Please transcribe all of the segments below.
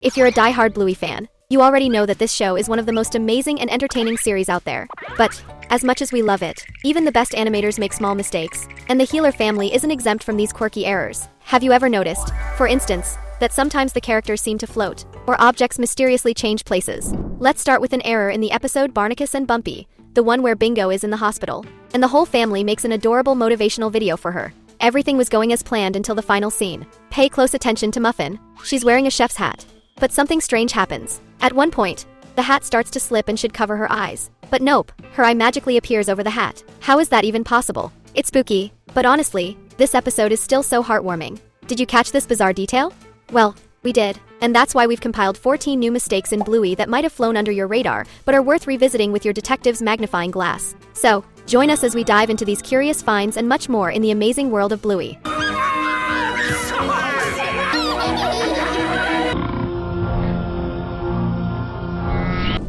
If you're a die-hard Bluey fan, you already know that this show is one of the most amazing and entertaining series out there. But, as much as we love it, even the best animators make small mistakes, and the Healer family isn't exempt from these quirky errors. Have you ever noticed, for instance, that sometimes the characters seem to float, or objects mysteriously change places? Let's start with an error in the episode Barnacus and Bumpy, the one where Bingo is in the hospital, and the whole family makes an adorable motivational video for her. Everything was going as planned until the final scene. Pay close attention to Muffin. She's wearing a chef's hat. But something strange happens. At one point, the hat starts to slip and should cover her eyes. But nope, her eye magically appears over the hat. How is that even possible? It's spooky, but honestly, this episode is still so heartwarming. Did you catch this bizarre detail? Well, we did, and that's why we've compiled 14 new mistakes in Bluey that might have flown under your radar, but are worth revisiting with your detective's magnifying glass. So, join us as we dive into these curious finds and much more in the amazing world of Bluey.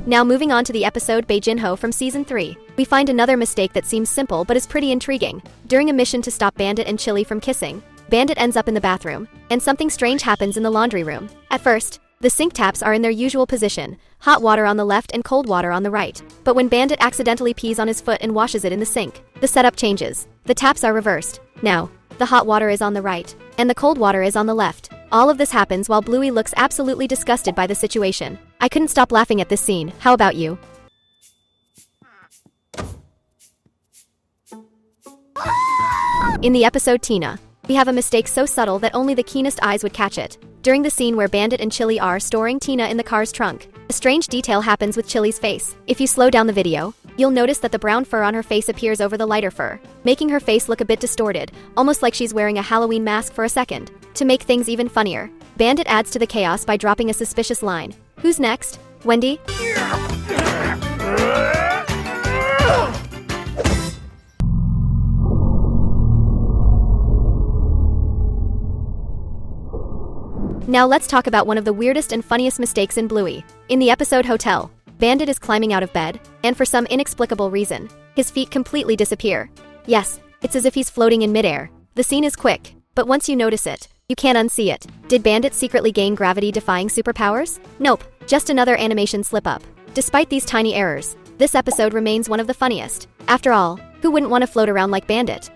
Now moving on to the episode Bae-Jinho from Season 3. We find another mistake that seems simple but is pretty intriguing. During a mission to stop Bandit and Chili from kissing, Bandit ends up in the bathroom, and something strange happens in the laundry room. At first, the sink taps are in their usual position, hot water on the left and cold water on the right. But when Bandit accidentally pees on his foot and washes it in the sink, the setup changes. The taps are reversed. Now, the hot water is on the right, and the cold water is on the left. All of this happens while Bluey looks absolutely disgusted by the situation. I couldn't stop laughing at this scene. How about you? In the episode Tina, we have a mistake so subtle that only the keenest eyes would catch it. During the scene where Bandit and Chili are storing Tina in the car's trunk, a strange detail happens with Chili's face. If you slow down the video, you'll notice that the brown fur on her face appears over the lighter fur, making her face look a bit distorted, almost like she's wearing a Halloween mask for a second. To make things even funnier, Bandit adds to the chaos by dropping a suspicious line. Who's next? Wendy? Now let's talk about one of the weirdest and funniest mistakes in Bluey. In the episode Hotel, Bandit is climbing out of bed, and for some inexplicable reason, his feet completely disappear. Yes, it's as if he's floating in midair. The scene is quick, but once you notice it, you can't unsee it. Did Bandit secretly gain gravity-defying superpowers? Nope, just another animation slip-up. Despite these tiny errors, this episode remains one of the funniest. After all, who wouldn't want to float around like Bandit?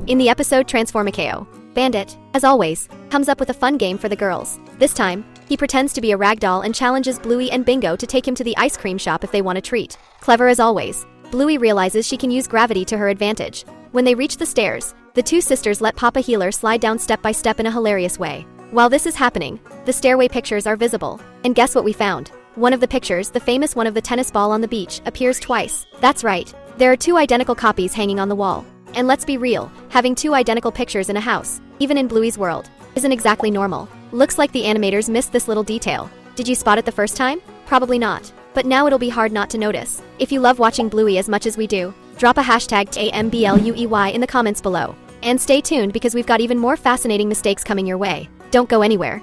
In the episode Transformicao, Bandit, as always, comes up with a fun game for the girls. This time, he pretends to be a ragdoll and challenges Bluey and Bingo to take him to the ice cream shop if they want a treat. Clever as always, Bluey realizes she can use gravity to her advantage. When they reach the stairs, the two sisters let Papa Healer slide down step by step in a hilarious way. While this is happening, the stairway pictures are visible. And guess what we found? One of the pictures, the famous one of the tennis ball on the beach, appears twice. That's right, there are two identical copies hanging on the wall. And let's be real, having two identical pictures in a house, even in Bluey's world, isn't exactly normal. Looks like the animators missed this little detail. Did you spot it the first time? Probably not. But now it'll be hard not to notice. If you love watching Bluey as much as we do, drop a hashtag AMBLUEY in the comments below. And stay tuned because we've got even more fascinating mistakes coming your way. Don't go anywhere.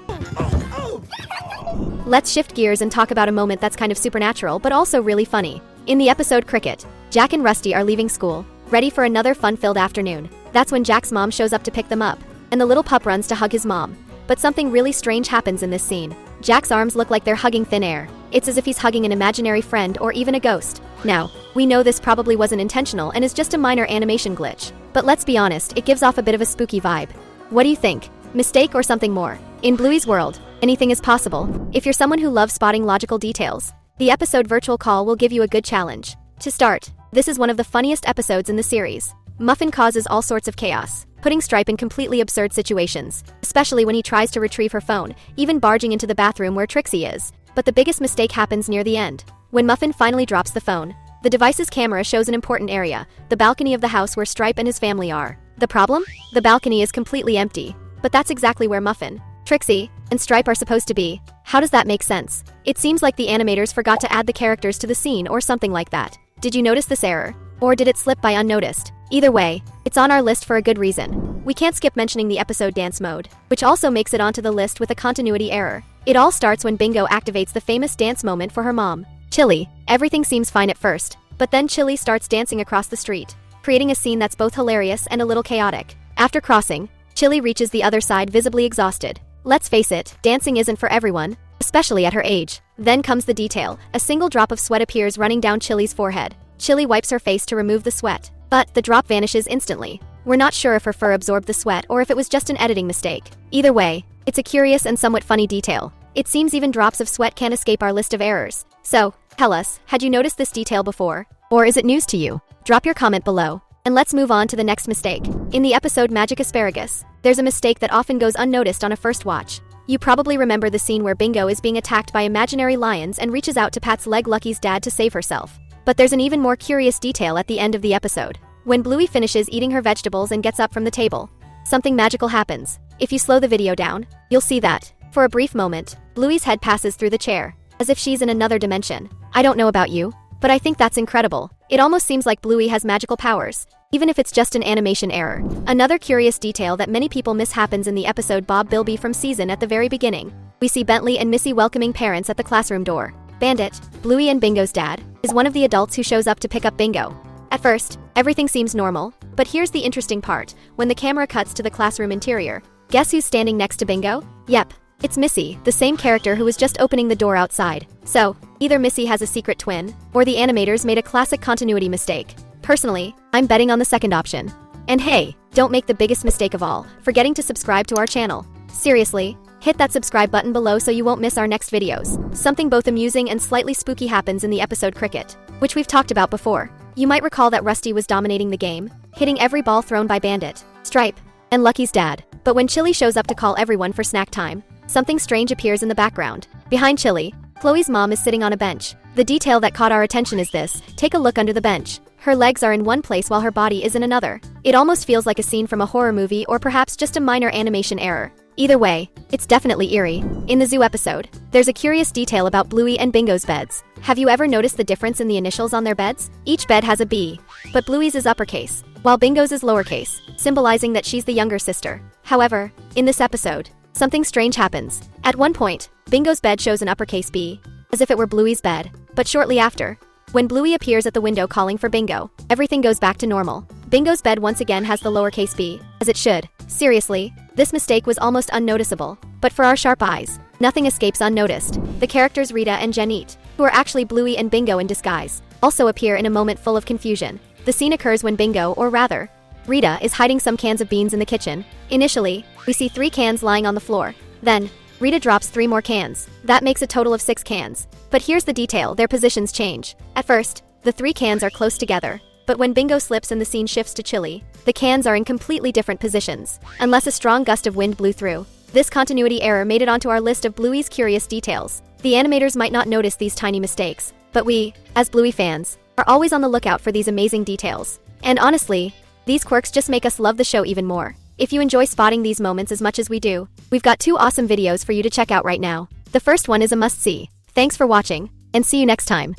Let's shift gears and talk about a moment that's kind of supernatural but also really funny. In the episode Cricket, Jack and Rusty are leaving school, ready for another fun-filled afternoon. That's when Jack's mom shows up to pick them up, and the little pup runs to hug his mom. But something really strange happens in this scene. Jack's arms look like they're hugging thin air. It's as if he's hugging an imaginary friend or even a ghost. Now, we know this probably wasn't intentional and is just a minor animation glitch. But let's be honest, it gives off a bit of a spooky vibe. What do you think? Mistake or something more? In Bluey's world, anything is possible. If you're someone who loves spotting logical details, the episode Virtual Call will give you a good challenge. To start, this is one of the funniest episodes in the series. Muffin causes all sorts of chaos, putting Stripe in completely absurd situations, especially when he tries to retrieve her phone, even barging into the bathroom where Trixie is. But the biggest mistake happens near the end. When Muffin finally drops the phone, the device's camera shows an important area, the balcony of the house where Stripe and his family are. The problem? The balcony is completely empty. But that's exactly where Muffin, Trixie, and Stripe are supposed to be. How does that make sense? It seems like the animators forgot to add the characters to the scene or something like that. Did you notice this error? Or did it slip by unnoticed? Either way, it's on our list for a good reason. We can't skip mentioning the episode Dance Mode, which also makes it onto the list with a continuity error. It all starts when Bingo activates the famous dance moment for her mom, Chili. Everything seems fine at first, but then Chili starts dancing across the street, creating a scene that's both hilarious and a little chaotic. After crossing, Chili reaches the other side visibly exhausted. Let's face it, dancing isn't for everyone, especially at her age. Then comes the detail. A single drop of sweat appears running down Chili's forehead. Chili wipes her face to remove the sweat, but the drop vanishes instantly. We're not sure if her fur absorbed the sweat or if it was just an editing mistake. Either way, it's a curious and somewhat funny detail. It seems even drops of sweat can't escape our list of errors. So, tell us, had you noticed this detail before? Or is it news to you? Drop your comment below. And let's move on to the next mistake. In the episode Magic Asparagus, there's a mistake that often goes unnoticed on a first watch. You probably remember the scene where Bingo is being attacked by imaginary lions and reaches out to Pat's leg Lucky's dad to save herself. But there's an even more curious detail at the end of the episode. When Bluey finishes eating her vegetables and gets up from the table, something magical happens. If you slow the video down, you'll see that, for a brief moment, Bluey's head passes through the chair, as if she's in another dimension. I don't know about you, but I think that's incredible. It almost seems like Bluey has magical powers, even if it's just an animation error. Another curious detail that many people miss happens in the episode Bob Bilby from Season at the very beginning. We see Bentley and Missy welcoming parents at the classroom door. Bandit, Bluey and Bingo's dad, is one of the adults who shows up to pick up Bingo. At first, everything seems normal, but here's the interesting part. When the camera cuts to the classroom interior, guess who's standing next to Bingo? Yep, it's Missy, the same character who was just opening the door outside. So, either Missy has a secret twin, or the animators made a classic continuity mistake. Personally, I'm betting on the second option. And hey, don't make the biggest mistake of all, forgetting to subscribe to our channel. Seriously, hit that subscribe button below so you won't miss our next videos. Something both amusing and slightly spooky happens in the episode Cricket, which we've talked about before. You might recall that Rusty was dominating the game, hitting every ball thrown by Bandit, Stripe, and Lucky's dad. But when Chili shows up to call everyone for snack time, something strange appears in the background. Behind Chili, Chloe's mom is sitting on a bench. The detail that caught our attention is this. Take a look under the bench. Her legs are in one place while her body is in another. It almost feels like a scene from a horror movie or perhaps just a minor animation error. Either way, it's definitely eerie. In the zoo episode, there's a curious detail about Bluey and Bingo's beds. Have you ever noticed the difference in the initials on their beds? Each bed has a B, but Bluey's is uppercase, while Bingo's is lowercase, symbolizing that she's the younger sister. However, in this episode, something strange happens. At one point, Bingo's bed shows an uppercase B, as if it were Bluey's bed, but shortly after, when Bluey appears at the window calling for Bingo, everything goes back to normal. Bingo's bed once again has the lowercase b, as it should. Seriously, this mistake was almost unnoticeable, but for our sharp eyes, nothing escapes unnoticed. The characters Rita and Janit, who are actually Bluey and Bingo in disguise, also appear in a moment full of confusion. The scene occurs when Bingo, or rather, Rita, is hiding some cans of beans in the kitchen. Initially, we see 3 cans lying on the floor. Then, Rita drops 3 more cans. That makes a total of 6 cans. But here's the detail, their positions change. At first, the 3 cans are close together. But when Bingo slips and the scene shifts to Chili, the cans are in completely different positions, unless a strong gust of wind blew through. This continuity error made it onto our list of Bluey's curious details. The animators might not notice these tiny mistakes, but we, as Bluey fans, are always on the lookout for these amazing details. And honestly, these quirks just make us love the show even more. If you enjoy spotting these moments as much as we do, we've got 2 awesome videos for you to check out right now. The first one is a must-see. Thanks for watching, and see you next time.